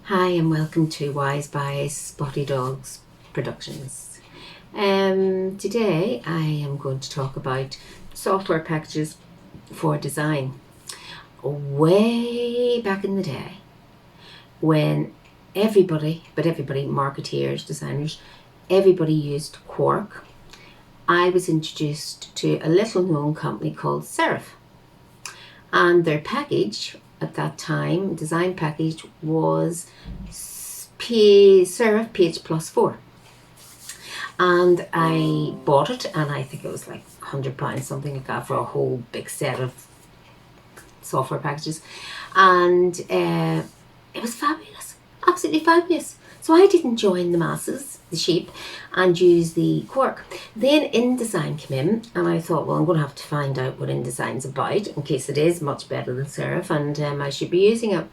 Hi and welcome to Wise by Spotty Dogs Productions. Today I am going to talk about software packages for design. Way back in the day when everybody, marketeers, designers, everybody used Quark, I was introduced to a little known company called Serif. And their package at that time, design package, was Serif Page+8. And I bought it, and I think it was like £100, something like that, for a whole big set of software packages. And it was fabulous, absolutely fabulous. So I didn't join the masses, the sheep, and use the Quark. Then InDesign came in, and I thought, well, I'm going to have to find out what InDesign's about, in case it is much better than Serif, and I should be using it.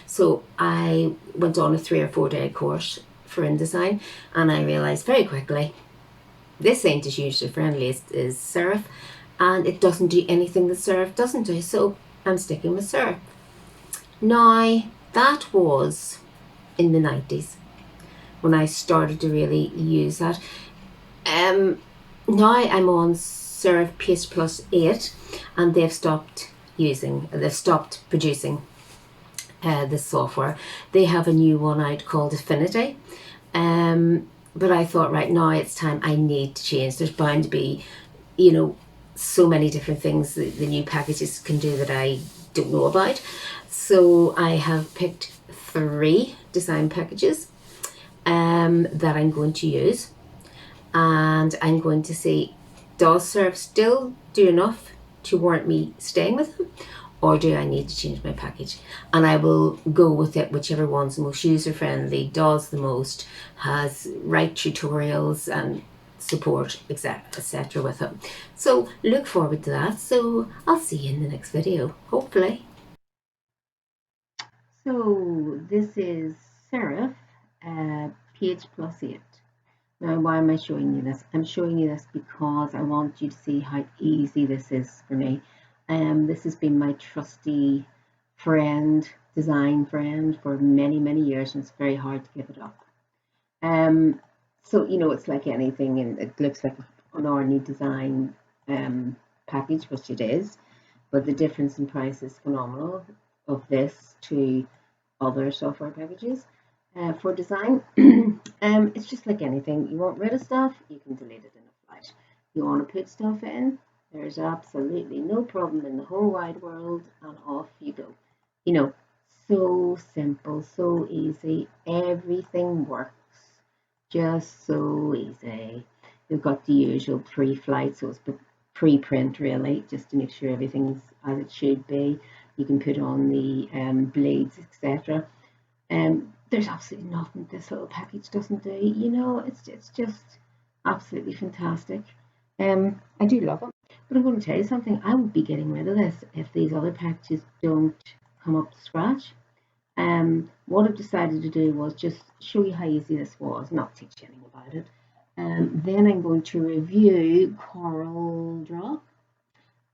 So I went on a 3 or 4 day course for InDesign, and I realised very quickly this ain't as user friendly as Serif, and it doesn't do anything that Serif doesn't do. So I'm sticking with Serif. Now, that was in the 90s when I started to really use that. Now I'm on Serif Page+8, and they've stopped producing this software. They have a new one out called Affinity. But I thought, right now it's time, I need to change. There's bound to be, so many different things that the new packages can do that I don't know about. So I have picked 3 design packages that I'm going to use, and I'm going to see, does Serif still do enough to warrant me staying with them, or do I need to change my package? And I will go with it, whichever one's the most user friendly, does the most, has right tutorials and support, etc. with it. So look forward to that. So I'll see you in the next video, hopefully. So this is Serif Page+8. Now, why am I showing you this? I'm showing you this because I want you to see how easy this is for me. This has been my trusty friend, design friend, for many, many years, and it's very hard to give it up. So, it's like anything, and it looks like an ordinary design package, which it is, but the difference in price is phenomenal of this to other software packages for design. It's just like anything. You want rid of stuff, you can delete it in a flash. You want to put stuff in, there's absolutely no problem in the whole wide world, and off you go. So simple, so easy. Everything works just so easy. You've got the usual pre-flight, so it's pre-print really, just to make sure everything's as it should be. You can put on the blades, etc. There's absolutely nothing this little package doesn't do. It's just absolutely fantastic. I do love it, but I'm going to tell you something. I would be getting rid of this if these other packages don't come up to scratch. What I've decided to do was just show you how easy this was, not teach you anything about it. Then I'm going to review CorelDraw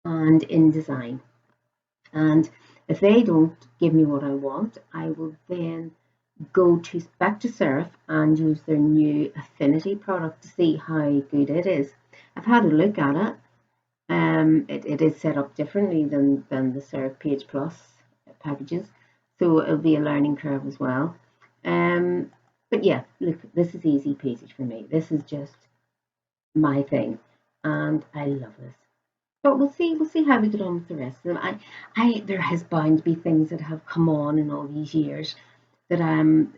and InDesign. And if they don't give me what I want, I will then go back to Serif and use their new Affinity product to see how good it is. I've had a look at it. It is set up differently than the Serif Page Plus packages, so it'll be a learning curve as well. But yeah, look, this is easy peasy for me. This is just my thing, and I love this. But we'll see how we get on with the rest of them. There has bound to be things that have come on in all these years that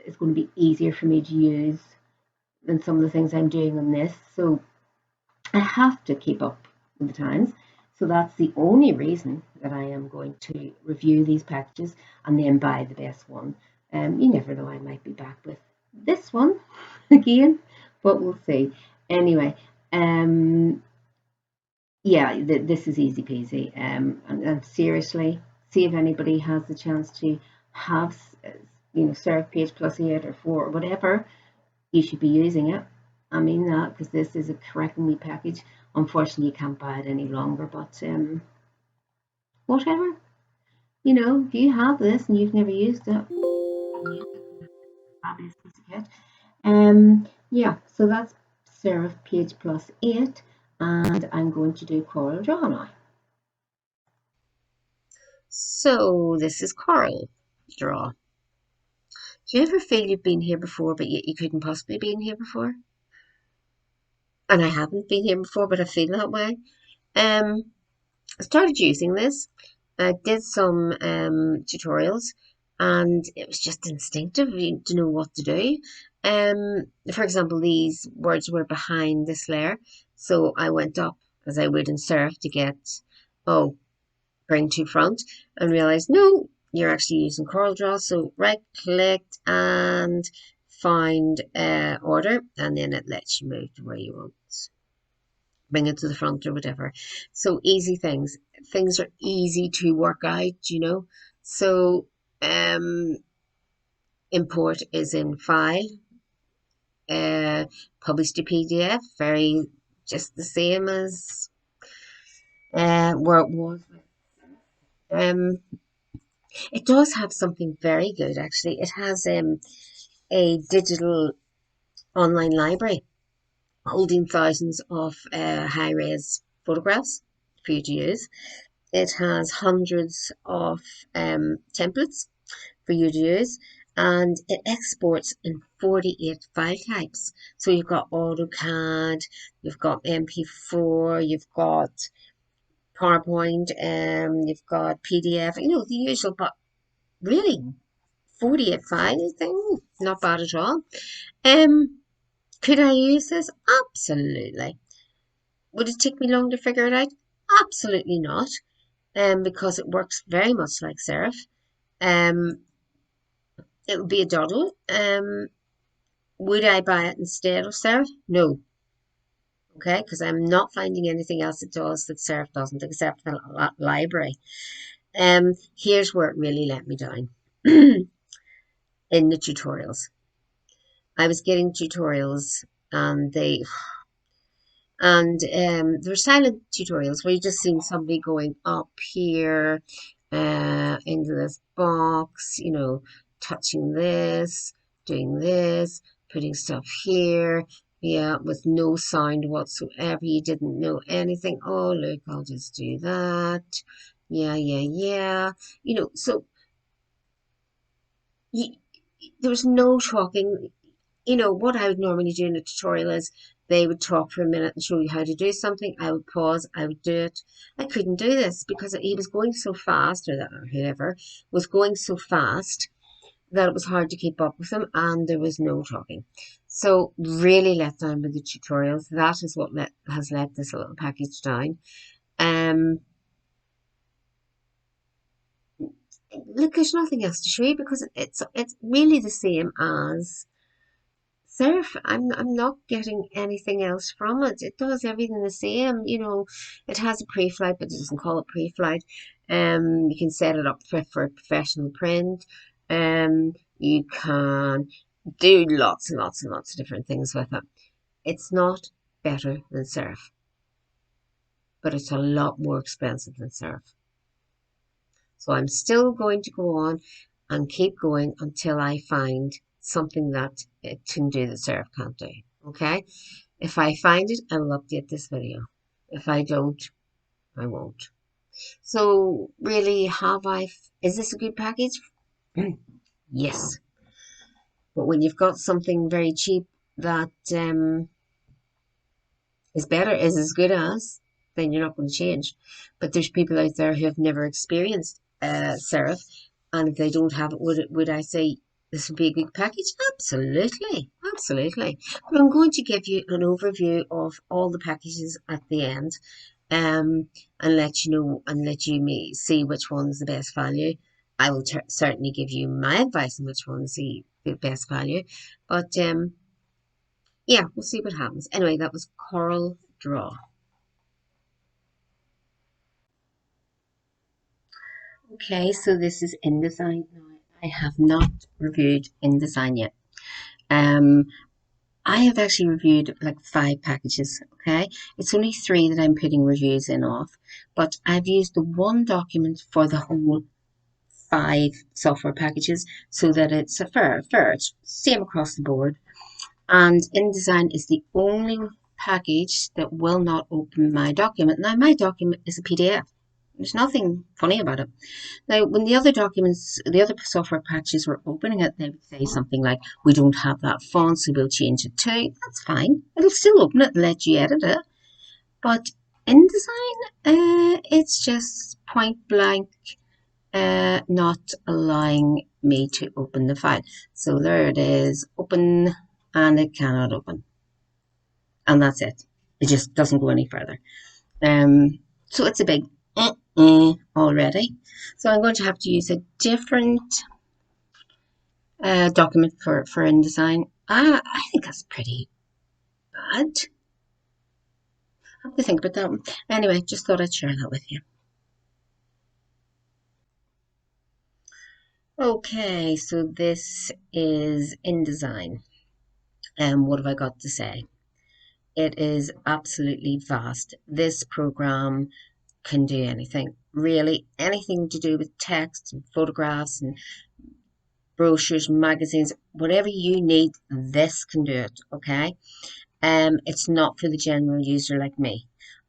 it's going to be easier for me to use than some of the things I'm doing on this. So I have to keep up with the times. So that's the only reason that I am going to review these packages and then buy the best one. You never know, I might be back with this one again, but we'll see. Anyway, yeah, this is easy peasy. And seriously, see if anybody has the chance to have, Serif Page+8 or 4 or whatever, you should be using it. I mean that, because this is a correct and wee package. Unfortunately, you can't buy it any longer, but whatever. If you have this and you've never used it, Fabulous piece of kit. Yeah, so that's Serif Page+8, and I'm going to do CorelDraw now. So this is CorelDraw. Do you ever feel you've been here before, but yet you couldn't possibly be in here before? And I haven't been here before, but I feel that way. I started using this. I did some tutorials, and it was just instinctive to know what to do. For example, these words were behind this layer, so I went up as I would in Serif to get, oh, bring to front, and realized no, you're actually using CorelDraw. So right clicked and find order, and then it lets you move to where you want, bring it to the front or whatever. So easy things. Things are easy to work out, you know. So import is in file, publish to PDF, very just the same as where it was. It does have something very good actually. It has a digital online library holding thousands of high-res photographs for you to use. It has hundreds of templates for you to use, and it exports in 48 file types. So you've got AutoCAD, you've got MP4, you've got PowerPoint, you've got PDF, you know, the usual, but really 48 files thing, not bad at all. Could I use this? Absolutely. Would it take me long to figure it out? Absolutely not. Because it works very much like Serif. It would be a doddle. Would I buy it instead of Serif? No. Okay, because I'm not finding anything else it does that Serif doesn't, except the library. Here's where it really let me down. In the tutorials. I was getting tutorials and they're silent tutorials where you just see somebody going up here into this box, you know, touching this, doing this, putting stuff here, yeah, with no sound whatsoever. You didn't know anything. Oh, look, I'll just do that. Yeah, you know, so there's no talking. You know, what I would normally do in a tutorial is they would talk for a minute and show you how to do something. I would pause, I would do it. I couldn't do this because he was going so fast, or whoever was going so fast that it was hard to keep up with him, and there was no talking. So really let down with the tutorials. That is what has let this little package down. Look, there's nothing else to show you because it's really the same as Serif. I'm not getting anything else from it. It does everything the same. You know, it has a pre-flight, but it doesn't call it pre-flight. You can set it up for professional print. You can do lots and lots and lots of different things with it. It's not better than Serif, but it's a lot more expensive than Serif. So I'm still going to go on and keep going until I find something that it can do that Serif can't do. Okay? If I find it, I will update this video. If I don't, I won't. So really, is this a good package? Yes. But when you've got something very cheap that is better, is as good as, then you're not going to change. But there's people out there who have never experienced Serif, and if they don't have it, would I say this would be a good package? Absolutely, absolutely. But I'm going to give you an overview of all the packages at the end, and let you know and let you see which one's the best value. I will certainly give you my advice on which one's the best value, but yeah, we'll see what happens. Anyway, that was CorelDraw. Okay, so this is InDesign. Now, I have not reviewed InDesign yet. I have actually reviewed like 5 packages, okay? It's only 3 that I'm putting reviews in of, but I've used the one document for the whole 5 software packages so that it's a fair, it's same across the board. And InDesign is the only package that will not open my document. Now, my document is a PDF. There's nothing funny about it. Now, when the other documents, the other software packages were opening it, they would say something like, we don't have that font, so we'll change it too. That's fine. It'll still open it and let you edit it. But InDesign, it's just point blank not allowing me to open the file. So there it is, open, and it cannot open. And that's it. It just doesn't go any further. So it's a big already. So I'm going to have to use a different document for InDesign. I think that's pretty bad. I have to think about that one. Anyway, just thought I'd share that with you. Okay, so this is InDesign. And what have I got to say? It is absolutely vast. This program can do anything, really, anything to do with text and photographs and brochures, magazines, whatever you need, this can do it, okay? It's not for the general user like me.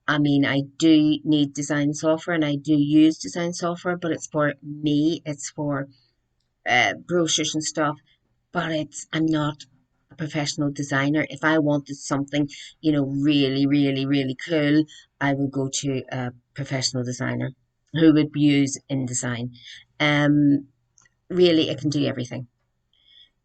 I mean, I do need design software and I do use design software, but it's for me, it's for brochures and stuff, but I'm not a professional designer. If I wanted something, you know, really, really, really cool, I would go to a professional designer who would use InDesign. Really, it can do everything.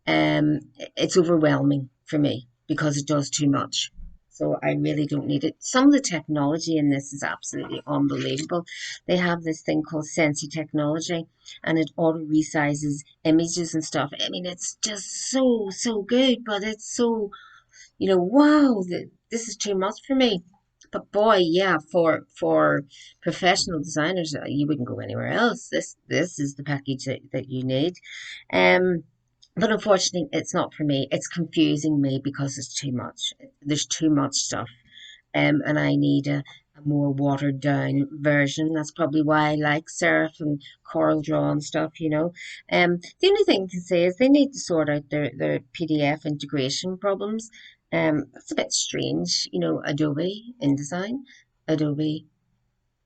It's overwhelming for me because it does too much. So I really don't need it. Some of the technology in this is absolutely unbelievable. They have this thing called Sensi technology and it auto resizes images and stuff. I mean, it's just so good, but it's so, you know, wow, this is too much for me. But boy, yeah, for professional designers, you wouldn't go anywhere else. This is the package that you need. Um, but unfortunately, it's not for me. It's confusing me because it's too much. There's too much stuff. And I need a more watered down version. That's probably why I like Serif and CorelDraw and stuff, you know. The only thing I can say is they need to sort out their PDF integration problems. That's a bit strange, you know, Adobe InDesign, Adobe,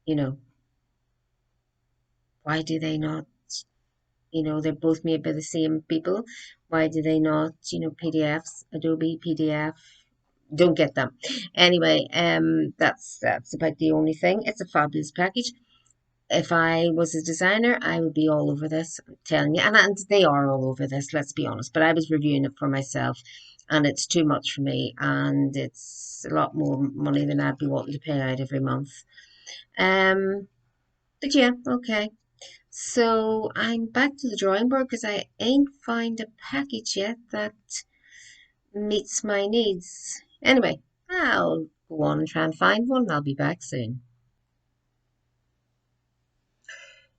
you know, why do they not, you know, they're both made by the same people. Why do they not, you know, PDFs, Adobe PDF? Don't get them. Anyway, that's about the only thing. It's a fabulous package. If I was a designer, I would be all over this. I'm telling you, and they are all over this. Let's be honest. But I was reviewing it for myself, and it's too much for me, and it's a lot more money than I'd be wanting to pay out every month. But yeah, okay. So I'm back to the drawing board because I ain't find a package yet that meets my needs. Anyway, I'll go on and try and find one. I'll be back soon.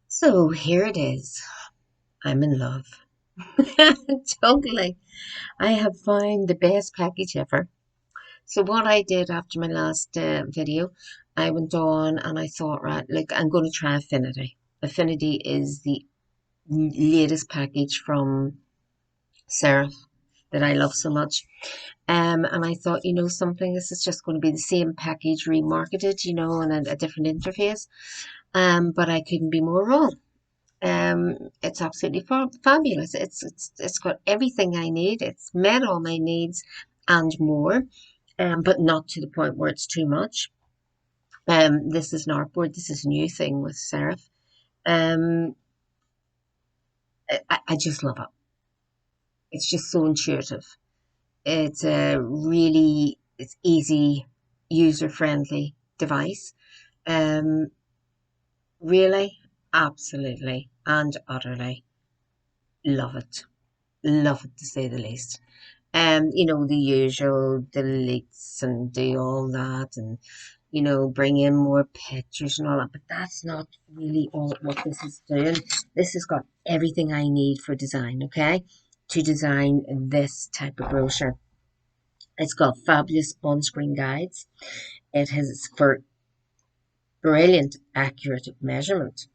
So here it is. I'm in love. Totally. I have found the best package ever. So what I did after my last video, I went on and I thought, right, like I'm going to try Affinity. Affinity is the latest package from Serif that I love so much. And I thought, you know, something, this is just going to be the same package remarketed, you know, and a different interface. But I couldn't be more wrong. It's absolutely fabulous. It's got everything I need. It's met all my needs and more, but not to the point where it's too much. This is an artboard. This is a new thing with Serif. Um, I just love it. It's just so intuitive. It's a really, it's easy, user-friendly device. Um, really, absolutely, and utterly love it. Love it to say the least. You know, the usual deletes and do all that and, you know, bring in more pictures and all that, but that's not really all what this is doing. This has got everything I need for design, okay? To design this type of brochure. It's got fabulous on-screen guides. It has for brilliant, accurate measurement.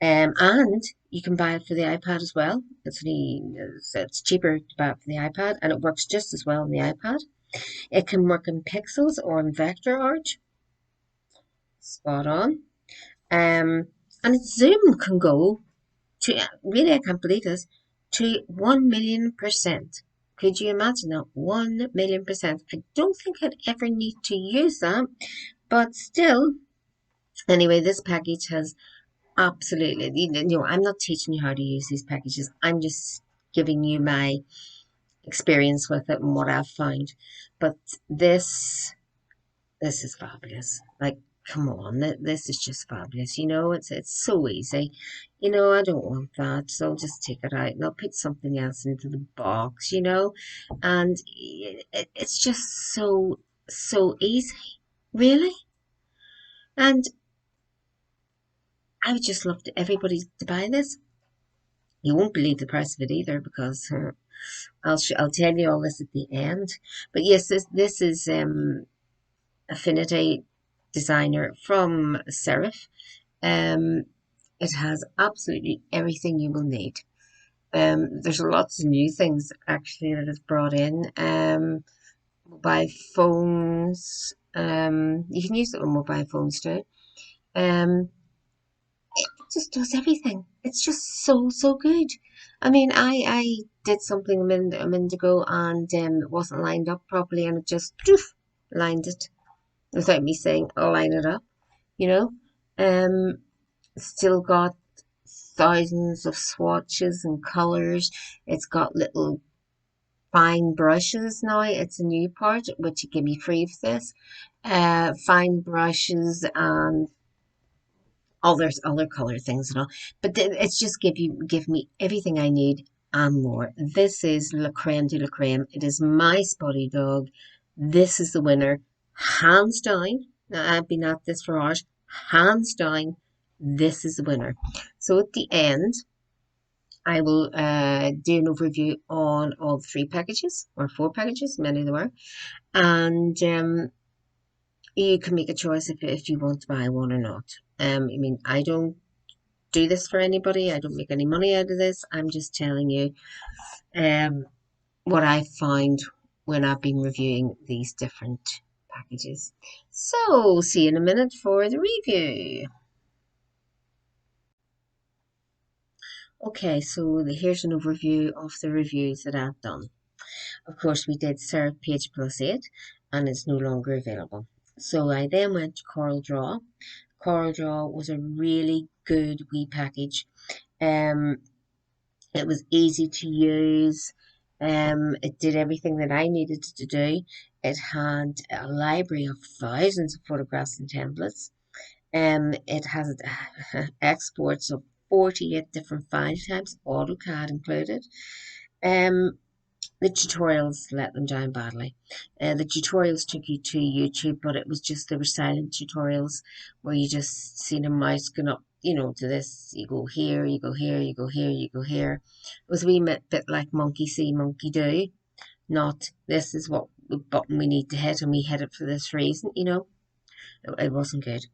And you can buy it for the iPad as well. It's cheaper to buy it for the iPad, and it works just as well on the iPad. It can work in pixels or in vector art. Spot on. And its zoom can go to, really, I can't believe this, to 1,000,000%. Could you imagine that? 1,000,000%. I don't think I'd ever need to use that, but still, anyway, this package has absolutely, I'm not teaching you how to use these packages. I'm just giving you my experience with it and what I've found. But this is fabulous. Like, come on, this is just fabulous. It's so easy. I don't want that, so I'll just take it out and I'll put something else into the box, and it's just so easy, really. And I would just love everybody to buy this. You won't believe the price of it either, because I'll tell you all this at the end. But yes, this is Affinity designer from Serif. It has absolutely everything you will need. There's lots of new things actually that it's brought in. Mobile phones. You can use it on mobile phones too. It just does everything. It's just so good. I mean, I did something a minute ago, and it wasn't lined up properly, and it just poof, lined it without me saying, "I'll line it up." You know. Um, Still got thousands of swatches and colors. It's got little fine brushes now. It's a new part which you give me free for this. Fine brushes and other color things and all. But it's just give me everything I need and more. This is la creme de la creme. It is my spotty dog. This is the winner, hands down. Now, I've been at this for hours. Hands down, this is the winner. So at the end, I will do an overview on all three packages, or four packages, many there were, and you can make a choice if you want to buy one or not. I mean, I don't do this for anybody. I don't make any money out of this. I'm just telling you what I find when I've been reviewing these different packages. So, see you in a minute for the review. Okay, so here's an overview of the reviews that I've done. Of course, we did Serif Page+8, and it's no longer available. So I then went to CorelDraw. CorelDraw was a really good wee package. Um, it was easy to use. It did everything that I needed to do. It had a library of thousands of photographs and templates. It has exports of 48 different file types, AutoCAD included. Um, the tutorials let them down badly. The tutorials took you to YouTube, but it was just, they were silent tutorials where you just seen a mouse going up, to this. You go here, you go here, you go here, you go here. It was a wee bit like monkey see, monkey do, not this is what button we need to hit and we hit it for this reason, It wasn't good.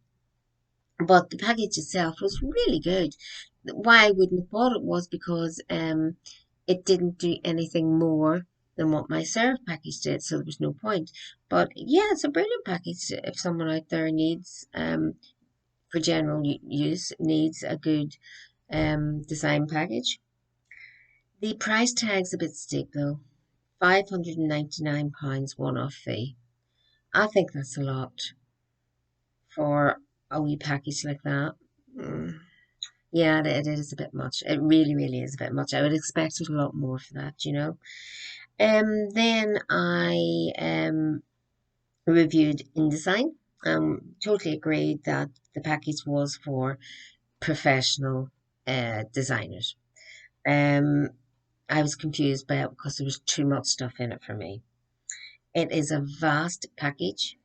But the package itself was really good. Why I wouldn't have bought it was because it didn't do anything more than what my Serif package did, so there was no point. But yeah, it's a brilliant package if someone out there needs, for general use, needs a good design package. The price tag's a bit steep though. £599 one-off fee. I think that's a lot for a wee package like that. Yeah, it is a bit much. It really, really is a bit much. I would expect a lot more for that. Then I reviewed InDesign. Totally agreed that the package was for professional designers. I was confused by it because there was too much stuff in it for me. It is a vast package.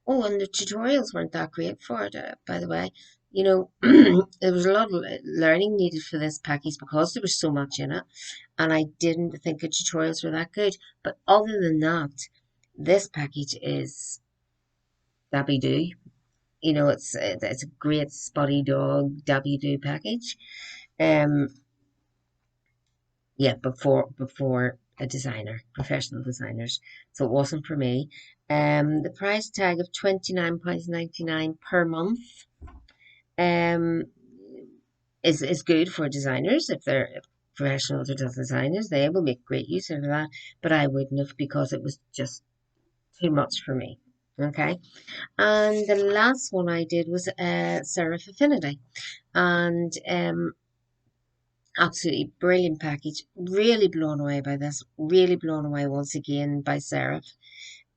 Oh, and the tutorials weren't that great for it, by the way. There was a lot of learning needed for this package because there was so much in it, and I didn't think the tutorials were that good. But other than that, this package is dabby-doo. you know, it's a great spotty dog W package. Um, yeah, before a designer, professional designers. So it wasn't for me. The price tag of £29.99 per month um is good for designers if they're professionals or designers. They will make great use of that, but I wouldn't have because it was just too much for me. Okay. And the last one I did was Serif Affinity. And absolutely brilliant package. Really blown away by this. Really blown away once again by Serif.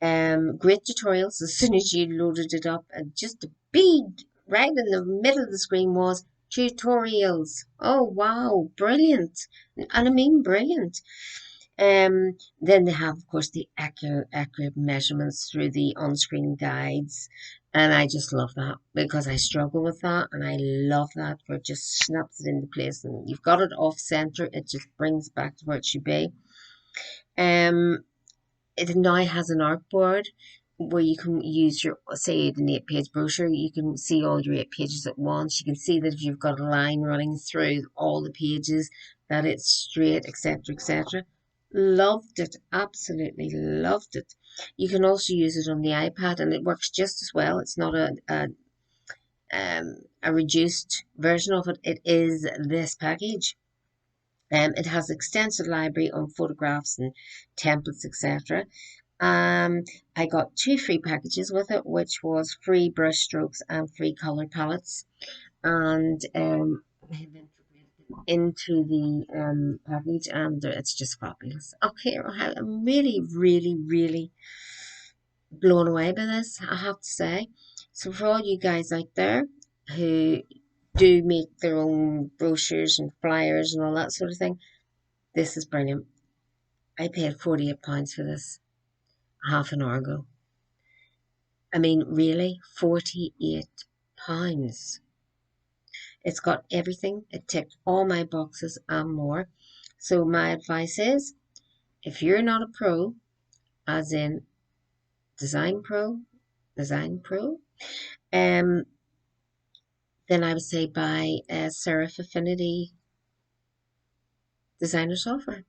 Great tutorials as soon as you loaded it up, and just a big right in the middle of the screen was tutorials. Oh wow, brilliant! And I mean brilliant. Then they have, of course, the accurate measurements through the on-screen guides. And I just love that because I struggle with that and I love that where it just snaps it into place and you've got it off center. It just brings back to where it should be. Um, it now has an artboard where you can use your, say, an 8-page brochure. You can see all your 8 pages at once. You can see that if you've got a line running through all the pages, that it's straight, etc., etc. Loved it, absolutely loved it. You can also use it on the iPad, and it works just as well. It's not a reduced version of it. It is this package. It has extensive library on photographs and templates, etc. I got 2 free packages with it, which was free brush strokes and free color palettes. And I have integrated into the package, and it's just fabulous. Okay, I'm really, really, really blown away by this, I have to say. So for all you guys out there who do make their own brochures and flyers and all that sort of thing, this is brilliant. I paid £48 for this half an hour ago. I mean, really, £48. It's got everything. It ticked all my boxes and more. So my advice is, if you're not a pro, as in design pro, um, then I would say buy a Serif Affinity designer software.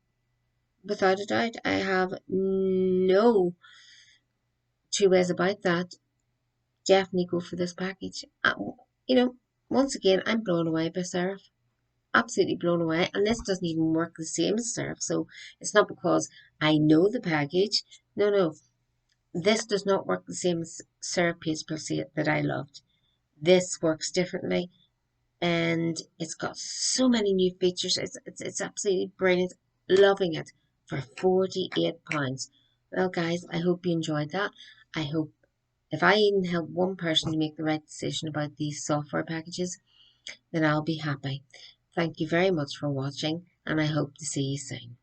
Without a doubt, I have no two ways about that. Definitely go for this package. You know, once again, I'm blown away by Serif. Absolutely blown away. And this doesn't even work the same as Serif. So it's not because I know the package. No, no. This does not work the same as Serif Page+8 that I loved. This works differently. And it's got so many new features. It's absolutely brilliant. Loving it for £48. Well, guys, I hope you enjoyed that. I hope if I even help one person to make the right decision about these software packages, then I'll be happy. Thank you very much for watching, and I hope to see you soon.